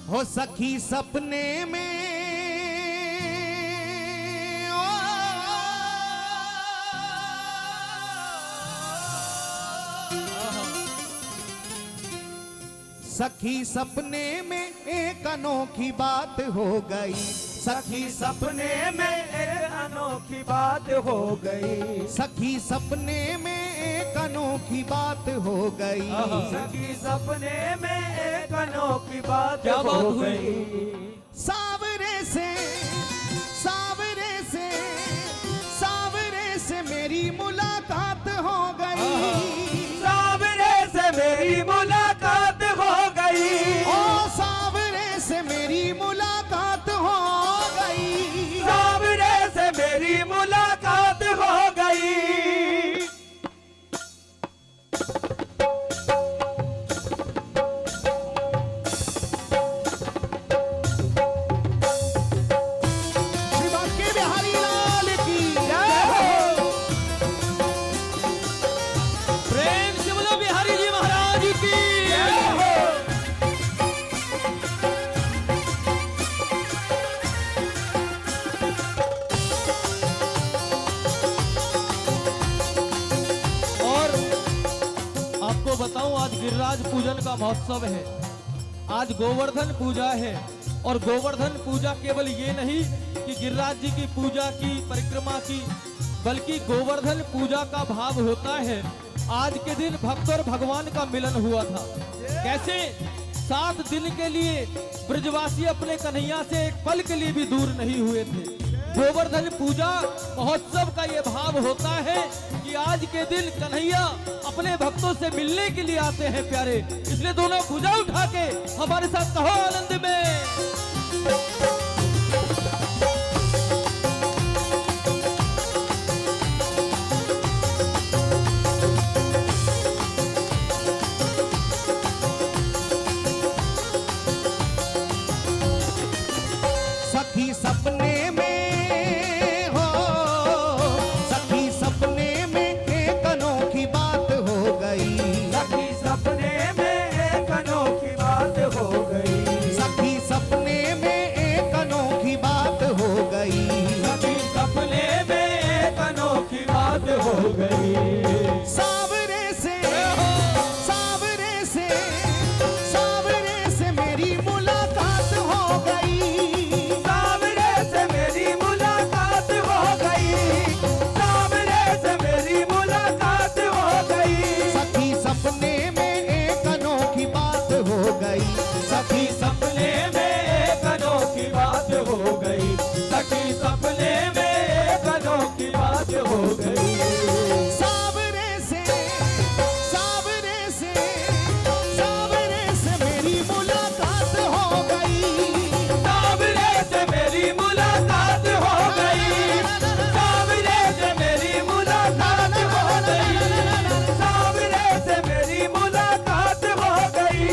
हो सखी सपने में सखी सपने में एक अनोखी बात हो गई। सखी सपने में एक अनोखी बात हो गई। सखी सपने में एक अनोखी बात हो गई। सखी सपने में एक अनोखी बात क्या हो बात गई। सावरे से सावरे से सावरे से मेरी मुलाकात हो गई। सावरे से मेरी मुलाकात हो गई। ओ सावरे से मेरी मुलाकात हो गई। सावरे से मेरी मुलाकात हो गई। श्री बांके बिहारी लाल की जय हो। प्रेम से बोलो बिहारी जी महाराज की जय हो। और आपको बताऊं, आज गिरिराज पूजन का महोत्सव है। आज गोवर्धन पूजा है। और गोवर्धन पूजा केवल ये नहीं कि गिरिराज जी की पूजा की, परिक्रमा की, बल्कि गोवर्धन पूजा का भाव होता है। आज के दिन भक्त और भगवान का मिलन हुआ था। कैसे 7 दिन के लिए ब्रजवासी अपने कन्हैया से एक पल के लिए भी दूर नहीं हुए थे। गोवर्धन पूजा महोत्सव का ये भाव होता है कि आज के दिन कन्हैया अपने भक्तों से मिलने के लिए आते हैं प्यारे। इसलिए दोनों भुजा उठा के हमारे साथ कहो आनंद में। सखी सपने में हो सखी सपने में एक अनोखी बात हो गई। सखी सपने में एक अनोखी बात हो गई। सखी सपने में एक अनोखी बात हो गई। सखी सपने में एक अनोखी बात हो गई। सावरे से सावरे से सावरे से मेरी मुलाकात हो गई। सावरे से मेरी मुलाकात हो गई। सावरे से मेरी मुलाकात हो गई। सखी सपने में एक अनोखी बात हो गई। सखी सपने में एक अनोखी बात हो गई। सखी सपने में एक अनोखी बात हो गई। सावरे से सावरे से सावरे से मेरी मुलाकात हो गई। सावरे से मेरी मुलाकात हो गई। सावरे से मेरी मुलाकात हो गई। सावरे से मेरी मुलाकात हो गई।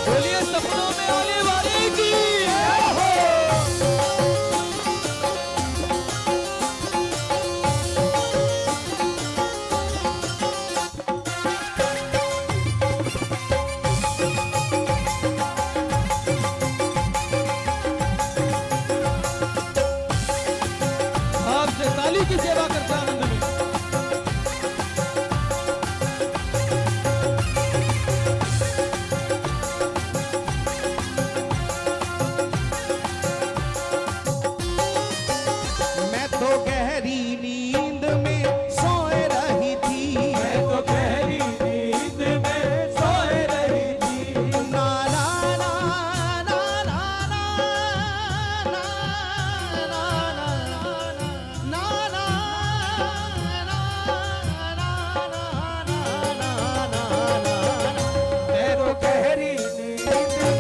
बोलिए सपनों में आने वाले की जय हो। आपसे ताली की सेवा करते आनंद में। मैं तो गहरी नींद में सोए रही थी। मैं तो गहरी नींद में सोए रही थी। ना ना ना ना ना ना ना ना ना ना मैं तो गहरी नींद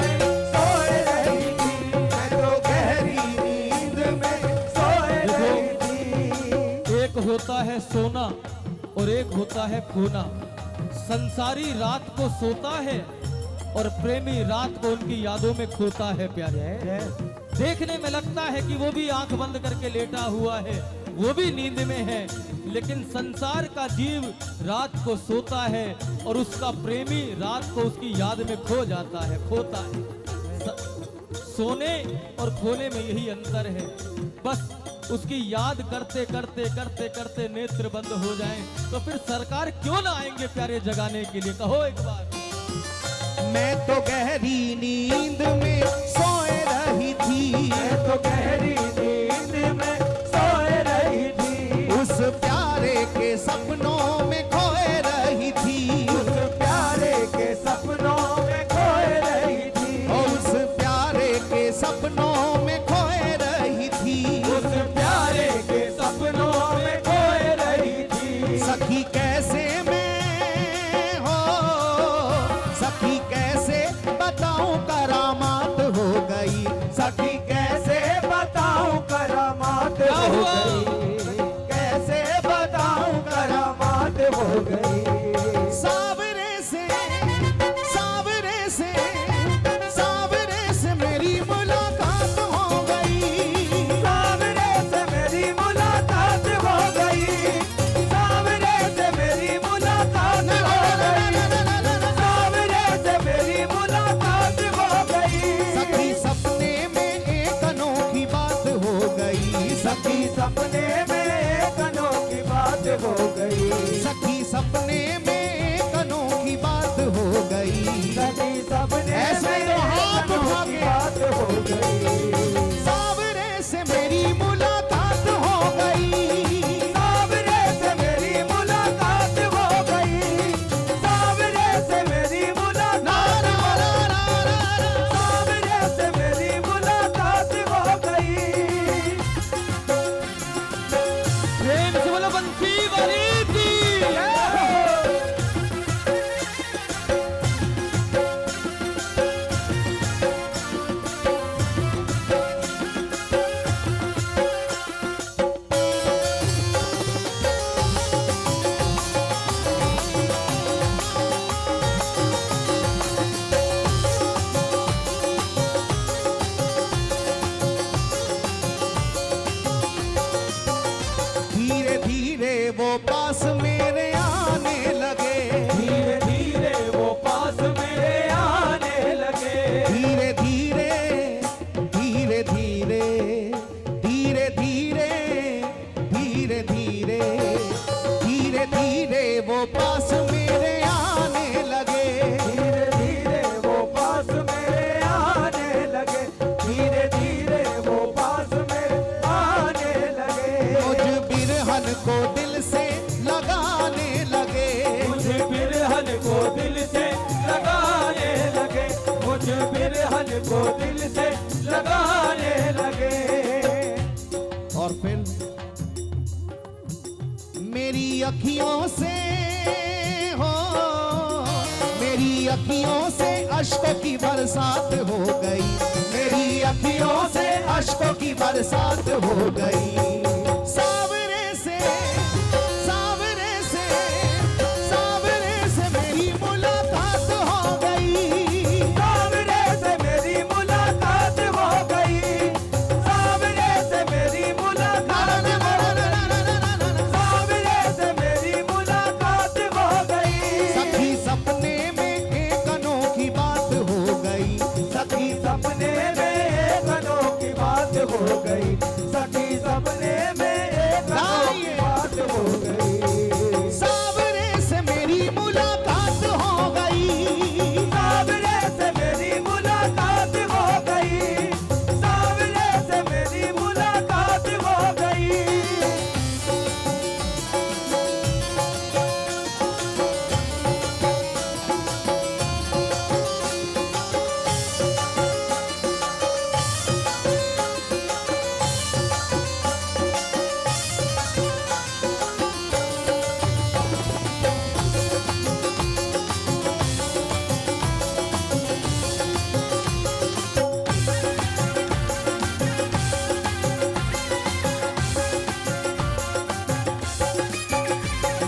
में सोए रही थी। मैं तो गहरी नींद में सोए रही थी। एक होता है सोना और एक होता है खोना। संसारी रात को सोता है और प्रेमी रात को उनकी यादों में खोता है प्यारे। देखने में लगता है कि वो भी आंख बंद करके लेटा हुआ है, वो भी नींद में है, लेकिन संसार का जीव रात को सोता है और उसका प्रेमी रात को उसकी याद में खो जाता है, खोता है। सोने और खोने में यही अंतर है। बस उसकी याद करते करते करते करते नेत्र बंद हो जाएं, तो फिर सरकार क्यों ना आएंगे प्यारे जगाने के लिए? कहो एक बार। मैं तो गहरी नींद में सोए रही थी, मैं तो गहरी नींद में सोए रही थी, उस प्यारे के सपनों में खोए रही थी, उस प्यारे के सपनों में खोए रही थी, उस प्यारे के सपनों में खोए रही थी, उस प्यारे के सपनों में खोए रही थी। सखी कैसे मैं हो, सखी कैसे बताऊं करामात हो गई, सखी कैसे बताऊं करामात क्या हो हुआ? गई, कैसे बताऊं करामात हो गई। सावरे से सावरे से सावरे से मेरी मुलाकात हो गई, सावरे से मेरी मुलाकात हो गई, सावरे से मेरी मुलाकात हो गई, सावरे से मेरी मुलाकात हो गई। सखी सपने में एक अनोखी बात हो गई, सखी सपने में एक अनोखी बात हो गई, सखी सपने में एक अनोखी बात हो गई, सखी सपने ऐसे में तो एक हाथ उठा अनोखी के। बात हो गई। सावरे से मेरी मुलाकात हो गई, सावरे से मेरी मुलाकात हो गई, सावरे से मेरी मुलाकात हो गई, सावरे से मेरी मुलाकात हो गई। प्रेम से बोलो बंसी वाली की। धीरे धीरे वो पास मेरे आने लगे, धीरे धीरे वो पास मेरे आने लगे, धीरे धीरे धीरे धीरे धीरे धीरे धीरे धीरे धीरे धीरे वो पास मेरे आने लगे, धीरे धीरे वो पास मेरे आने लगे, धीरे धीरे वो पास मेरे आने लगे। मुझ बिरहन को दिल से लगाने लगे, मुझे बिरहन को दिल से लगाने लगे, मुझे बिरहन को दिल से लगाने लगे। और फिर मेरी अखियों से हो, मेरी अखियों से अश्कों की बरसात हो गई, मेरी अखियों से अश्कों की बरसात हो गई। सावरे से सावरे से सावरे से मेरी मुलाकात हो गई, सावरे से मेरी मुलाकात हो गई, सावरे से मेरी मुलाकात हो गई, सावरे से मेरी मुलाकात हो गई। सखी सपने में एक अनोखी बात हो गई, सखी सपने में एक अनोखी बात हो गई, सखी सपने में एक अनोखी बात हो गई। सावरे से मेरी मुलाकात हो गई, सावरे से मेरी मुलाकात हो गई, सावरे से मेरी मुलाकात हो गई।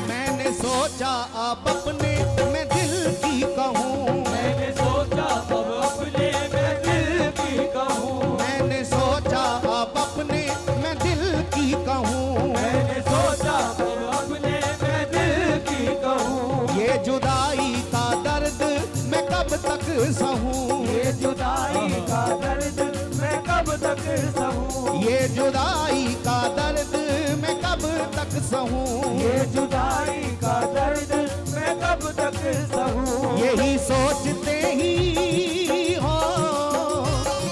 मैंने सोचा अब अपने मैं दिल की कहूँ, मैंने सोचा अब अपने मैं दिल की कहूँ, मैंने सोचा अब अपने मैं दिल की कहूँ, मैंने सोचा अब तक सहूं, ये जुदाई का दर्द मैं कब तक सहूं, ये जुदाई का दर्द मैं कब तक सहूं, ये जुदाई का दर्द मैं कब तक सहूं। यही सोचते ही हो,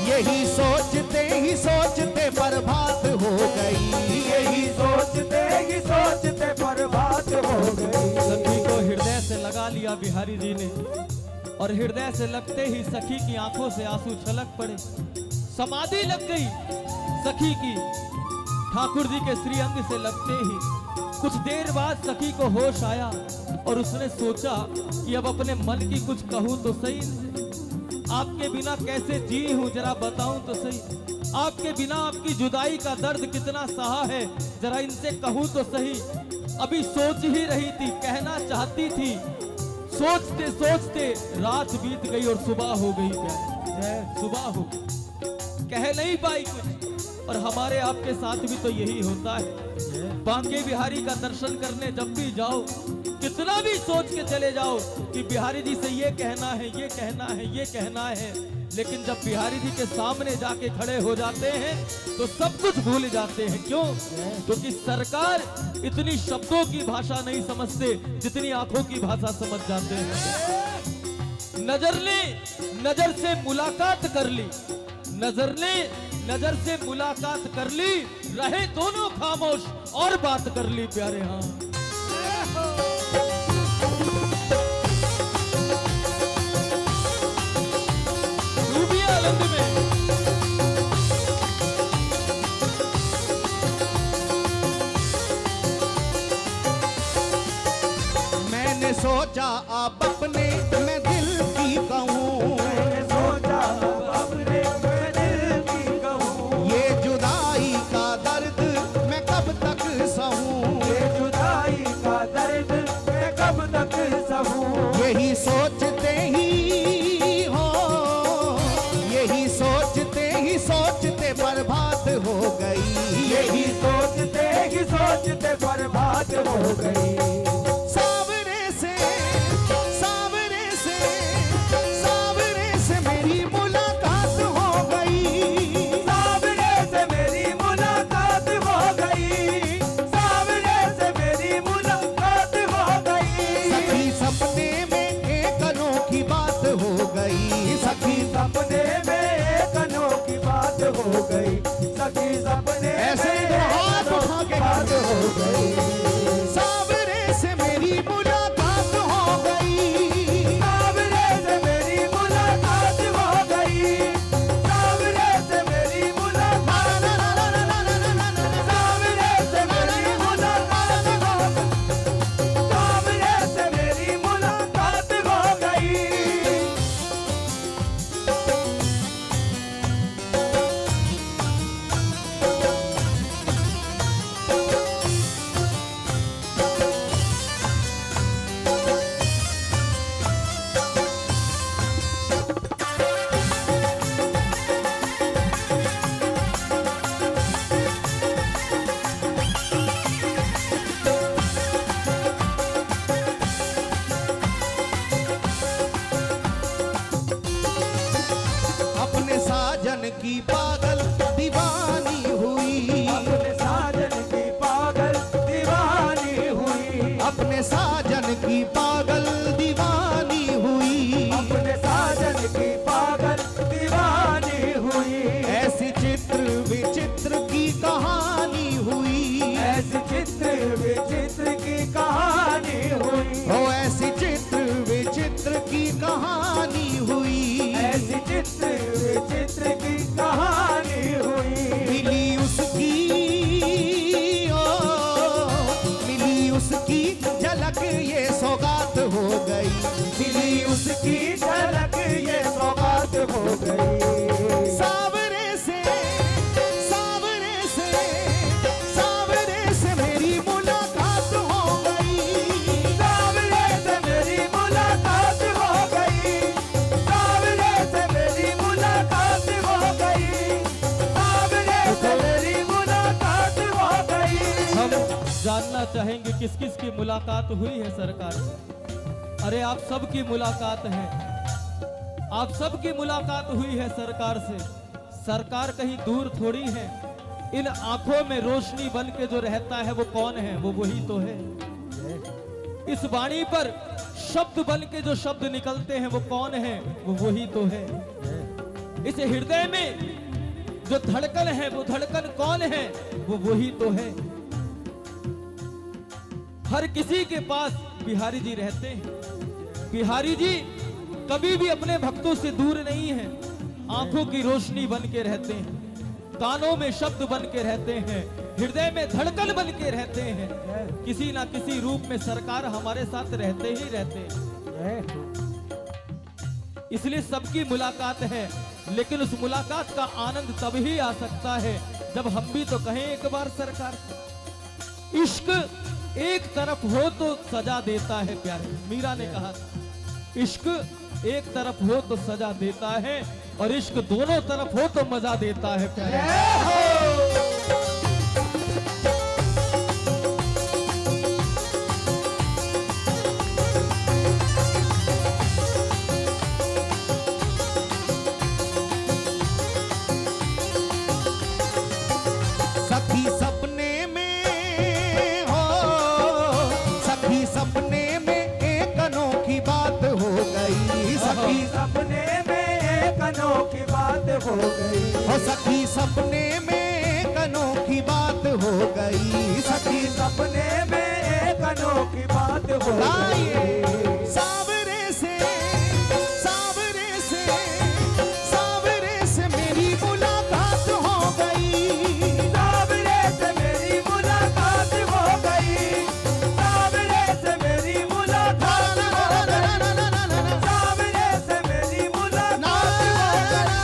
यही सोचते बर्बाद हो गई, यही सोचते बर्बाद हो गई। सखी को हृदय से लगा लिया बिहारी जी ने, और हृदय से लगते ही सखी की आंखों से आंसू छलक पड़े, समाधि लग गई सखी की। ठाकुर जी के श्रीअंग से लगते ही कुछ देर बाद सखी को होश आया और उसने सोचा कि अब अपने मन की कुछ कहूं तो सही, आपके बिना कैसे जी हूं जरा बताऊं तो सही, आपके बिना आपकी जुदाई का दर्द कितना सहा है जरा इनसे कहूं तो सही। अभी सोच ही रही थी, कहना चाहती थी, सोचते सोचते रात बीत गई और सुबह हो गई। क्या सुबह हो गई, कह नहीं पाई कुछ। और हमारे आपके साथ भी तो यही होता है। बांके बिहारी का दर्शन करने जब भी जाओ, कितना भी सोच के चले जाओ कि बिहारी जी से ये कहना है, ये कहना है, ये कहना है, लेकिन जब बिहारी जी के सामने जाके खड़े हो जाते हैं तो सब कुछ भूल जाते हैं। क्यों? क्योंकि सरकार इतनी शब्दों की भाषा नहीं समझते जितनी आंखों की भाषा समझ जाते हैं। नजर ने नजर से मुलाकात कर ली, नजर ने नजर से मुलाकात कर ली, रहे दोनों खामोश और बात कर ली प्यारे। हाँ, डूबिया आनंद में। मैंने सोचा अब अपने मैं दिल की कहूँ, मैंने सोचा अपने मैं दिल की कहूँ, ये जुदाई का दर्द मैं कब तक सहूं, ये जुदाई का दर्द मैं कब तक सहूं। यही सोचते ही हो, यही सोचते बर्बाद हो गई, यही सोचते बर्बाद हो गई। सावरे से सावरे से सावरे से मेरी मुलाकात हो गई, सावरे से मेरी मुलाकात हो गई, सावरे से मेरी मुलाकात हो गई। सखी सपने में एक अनोखी बात हो गई, सखी सपने में एक अनोखी बात हो गई, सखी सपने ऐसे ही दो हाथ उठा के बात हो गई। सावरे से मेरी मुलाकात हो गई, सावरे से मेरी मुलाकात हो गई, सावरे से मेरी मुलाकात हो गई, सावरे से मेरी मुलाकात हो गई, सावरे से मेरी मुलाकात हो गई। अपने साजन की पागल दीवानी हुई, अपने साजन की पागल दीवानी हुई, अपने साजन की पागल दीवानी हुई, अपने साजन की पागल दीवानी हुई। ऐसी चित्र विचित्र की कहानी हुई, ऐसी चित्र विचित्र की कहानी हुई, ओ ऐसी चित्र विचित्र की कहानी हुई, ऐसी चित्र विचित्र की कहानी हुई। मिली उसकी ओ मिली उसकी झलक ये सौगात हो गई, मिली उसकी झलक ये सौगात हो गई। सावरे से सावरे से सावरे से मेरी मुलाकात हो गई, सावरे से मेरी मुलाकात हो गई, सावरे से मेरी मुलाकात हो गई, सावरे से मेरी मुलाकात हो गई। हम जानना चाहेंगे किस किस की मुलाकात हुई है सरकार से। अरे आप सबकी मुलाकात है, आप सबकी मुलाकात हुई है सरकार से। सरकार कहीं दूर थोड़ी है। इन आंखों में रोशनी बन के जो रहता है वो कौन है? वो वही तो है। इस वाणी पर शब्द बन के जो शब्द निकलते हैं वो कौन है? वो वही तो है। इस हृदय में जो धड़कन है वो धड़कन कौन है? वो वही तो है। हर किसी के पास बिहारी जी रहते हैं। बिहारी जी कभी भी अपने भक्तों से दूर नहीं है। आंखों की रोशनी बन के रहते हैं, कानों में शब्द बन के रहते हैं, हृदय में धड़कन बन के रहते हैं। किसी ना किसी रूप में सरकार हमारे साथ रहते ही रहते हैं। इसलिए सबकी मुलाकात है, लेकिन उस मुलाकात का आनंद तभी आ सकता है जब हम भी तो कहें एक बार सरकार। इश्क एक तरफ हो तो सजा देता है प्यारे। मीरा ने कहा इश्क एक तरफ हो तो सजा देता है और इश्क दोनों तरफ हो तो मजा देता है प्यारे। सखी सपने में हो, सखी सपने में एक अनोखी बात हो गई। सखी सपने में एक अनोखी बात हो गई। हो सखी सपने में एक अनोखी बात हो गई। सखी सपने में एक अनोखी बात हो गई। लाइए सावरे से, सावरे से, सावरे से मेरी मुलाकात हो गई। सावरे से मेरी मुलाकात हो गई। सावरे से मेरी मुलाकात हो गई। सावरे से मेरी मुलाकात हो गई।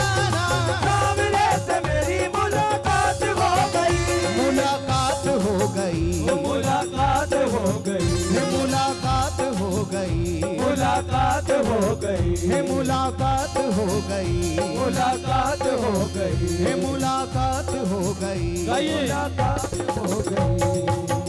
सावरे से मेरी मुलाकात हो गई। मुलाकात हो गई, मुलाकात हो गई। मुलाकात हो गई, मुलाकात हो गई। मुलाकात हो गई, मुलाकात हो गई। मुलाकात हो गई। गाइए। मुलाकात हो गई।